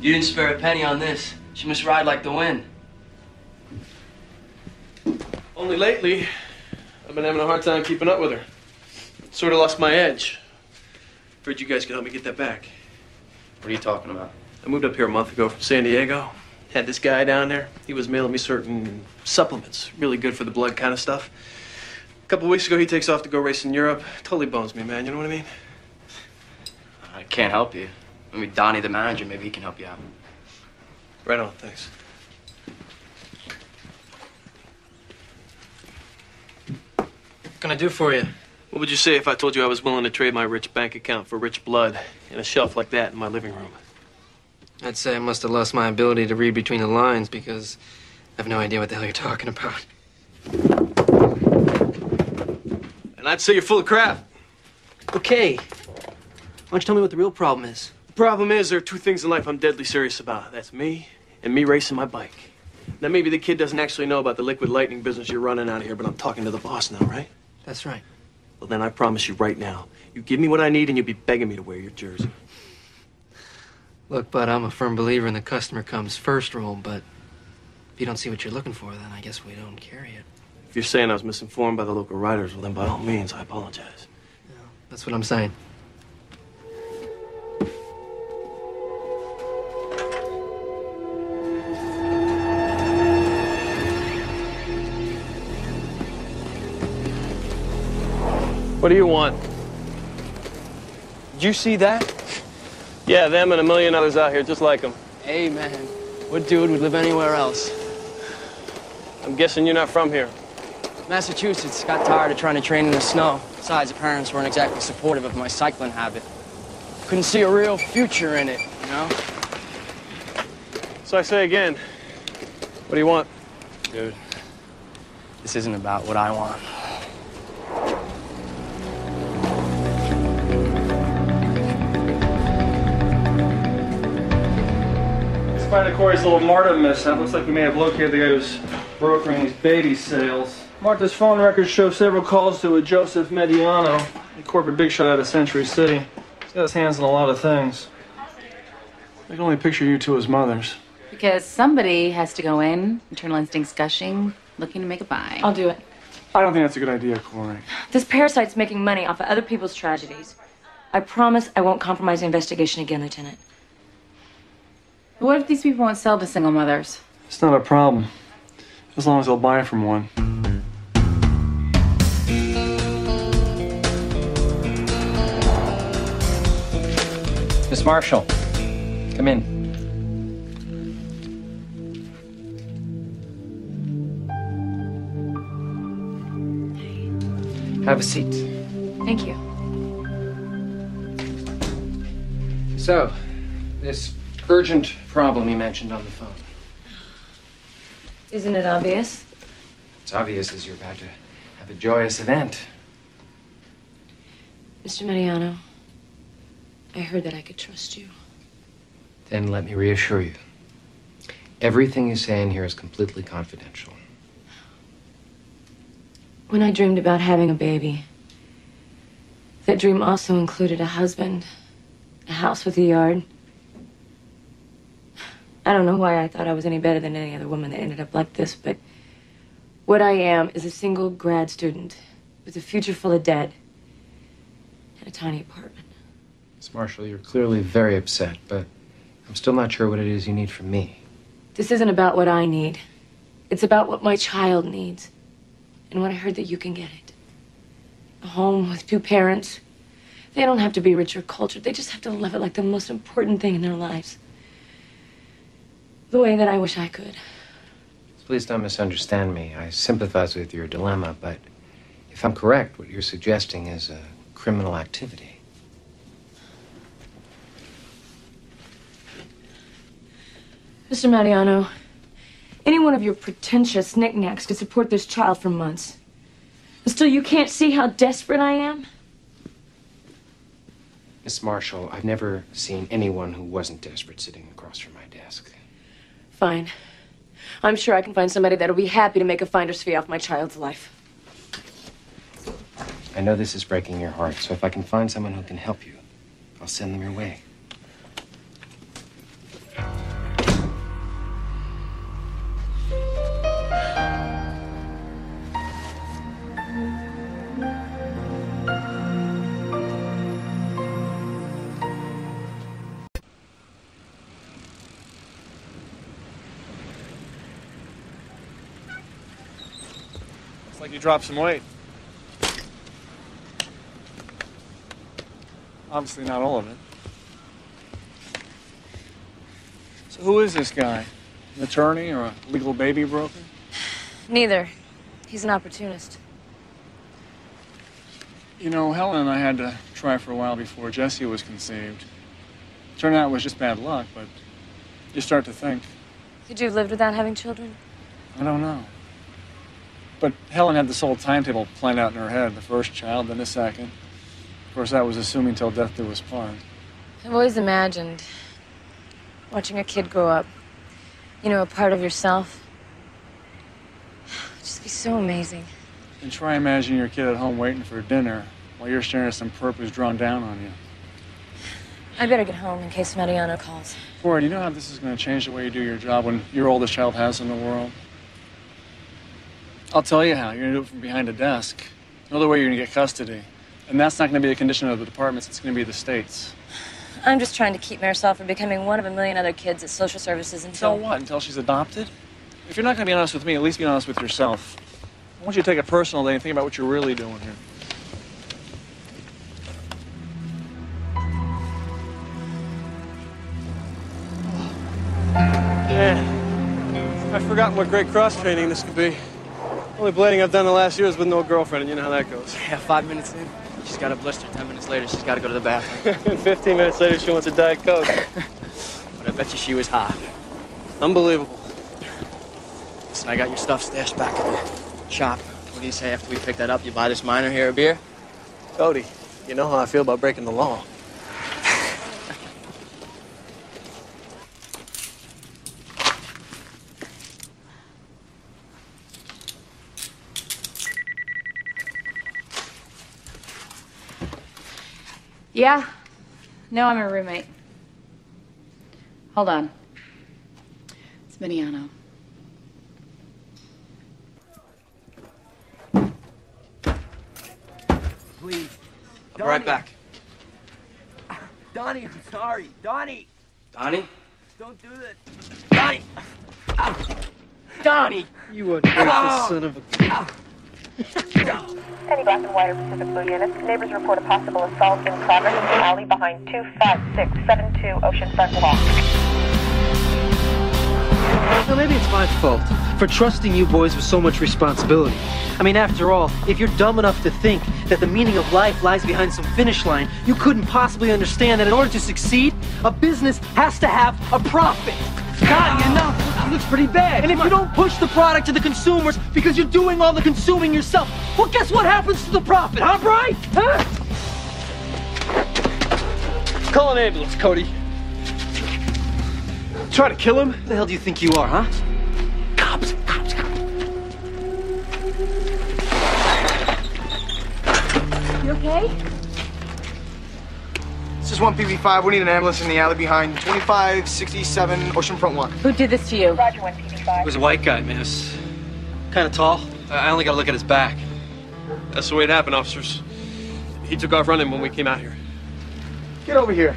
You didn't spare a penny on this. She must ride like the wind. Only lately, I've been having a hard time keeping up with her. Sort of lost my edge. Heard you guys could help me get that back. What are you talking about? I moved up here a month ago from San Diego. Had this guy down there. He was mailing me certain supplements. Really good for the blood kind of stuff. A couple weeks ago, he takes off to go race in Europe. Totally bones me, man. You know what I mean? I can't help you. I mean, Donnie, the manager, maybe he can help you out. Right on, thanks. What can I do for you? What would you say if I told you I was willing to trade my rich bank account for rich blood and a shelf like that in my living room? I'd say I must have lost my ability to read between the lines because I have no idea what the hell you're talking about. And I'd say you're full of crap. Okay. Why don't you tell me what the real problem is? The problem is there are two things in life I'm deadly serious about. That's me and me racing my bike. Now, maybe the kid doesn't actually know about the liquid lightning business you're running out of here, but I'm talking to the boss now, right? That's right. Well, then I promise you right now, you give me what I need and you'll be begging me to wear your jersey. Look, bud, I'm a firm believer in the customer comes first rule, but if you don't see what you're looking for, then I guess we don't carry it. If you're saying I was misinformed by the local writers, well, then by all means, I apologize. Yeah, that's what I'm saying. What do you want? Did you see that? Yeah, them and a million others out here just like them. Hey, man. What dude would live anywhere else? I'm guessing you're not from here. Massachusetts. Got tired of trying to train in the snow. Besides, the parents weren't exactly supportive of my cycling habit. Couldn't see a real future in it, you know? So I say again, what do you want? Dude, this isn't about what I want. Despite Cory's little Marta mishap, looks like we may have located the guy who's brokering these baby sales. Marta's phone records show several calls to a Joseph Mediano, a corporate big shot out of Century City. He's got his hands on a lot of things. I can only picture you two as mothers. Because somebody has to go in, internal instincts gushing, looking to make a buy. I'll do it. I don't think that's a good idea, Cory. This parasite's making money off of other people's tragedies. I promise I won't compromise the investigation again, Lieutenant. What if these people won't sell to single mothers? It's not a problem, as long as they'll buy from one. Miss Marshall, come in. Have a seat. Thank you. So, this urgent problem you mentioned on the phone. Isn't it obvious? It's obvious as you're about to have a joyous event. Mr. Mediano, I heard that I could trust you. Then let me reassure you. Everything you say in here is completely confidential. When I dreamed about having a baby, that dream also included a husband, a house with a yard. I don't know why I thought I was any better than any other woman that ended up like this, but what I am is a single grad student with a future full of debt and a tiny apartment. Miss Marshall, you're clearly very upset, but I'm still not sure what it is you need from me. This isn't about what I need. It's about what my child needs. And when I heard that you can get it. A home with two parents. They don't have to be rich or cultured. They just have to love it like the most important thing in their lives. The way that I wish I could. Please don't misunderstand me. I sympathize with your dilemma, but if I'm correct, what you're suggesting is a criminal activity. Mr. Mariano, any one of your pretentious knickknacks could support this child for months. And still, you can't see how desperate I am? Miss Marshall, I've never seen anyone who wasn't desperate sitting across from my desk. Fine. I'm sure I can find somebody that'll be happy to make a finder's fee off my child's life. I know this is breaking your heart, so if I can find someone who can help you, I'll send them your way. like you dropped some weight. Obviously not all of it. So who is this guy? An attorney or a legal baby broker? Neither. He's an opportunist. You know, Helen and I had to try for a while before Jessie was conceived. Turned out it was just bad luck, but you start to think. Could you have lived without having children? I don't know. But Helen had this whole timetable planned out in her head. The first child, then the second. Of course, that was assuming till death do us part. I've always imagined watching a kid grow up. You know, a part of yourself. It'd just be so amazing. And try imagining your kid at home waiting for dinner while you're staring at some perp who's drawn down on you. I better get home in case Mariano calls. Cory, do you know how this is going to change the way you do your job when your oldest child has in the world? I'll tell you how. You're going to do it from behind a desk. No other way you're going to get custody. And that's not going to be a condition of the departments. It's going to be the states. I'm just trying to keep Marisol from becoming one of a million other kids at social services until... So what? Until she's adopted? If you're not going to be honest with me, at least be honest with yourself. I want you to take it personal today and think about what you're really doing here. Yeah. I've forgotten what great cross-training this could be. Only blading I've done the last year is with no girlfriend, and you know how that goes. Yeah, 5 minutes in, she's got a blister. 10 minutes later, she's got to go to the bathroom. And 15 minutes later, she wants a Diet Coke. But I bet you she was hot. Unbelievable. Listen, I got your stuff stashed back in the shop. What do you say after we pick that up, you buy this minor here a beer? Cody, you know how I feel about breaking the law. Yeah. No, I'm a roommate. Hold on. It's Mariano. Please. I'll be right back. Donnie, I'm sorry. Donnie! Donnie? Don't do this. Donnie! Ow. Donnie! You ungrateful son of a... Penny Black and White Pacific Blue units. Neighbors report a possible assault in progress in the alley behind 25672 Oceanfront Walk. Now, maybe it's my fault for trusting you boys with so much responsibility. I mean, after all, if you're dumb enough to think that the meaning of life lies behind some finish line, you couldn't possibly understand that in order to succeed, a business has to have a profit. God, enough. It looks pretty bad. And if you don't push the product to the consumers because you're doing all the consuming yourself, well, guess what happens to the profit, huh, Brian? Huh? Call an ambulance, Cody. Try to kill him? Who the hell do you think you are, huh? Cops. You okay? This is 1PB5. We need an ambulance in the alley behind 2567 Oceanfront 1. Who did this to you? Roger, 1PB5. It was a white guy, miss. Kind of tall. I only got to look at his back. That's the way it happened, officers. He took off running when we came out here. Get over here.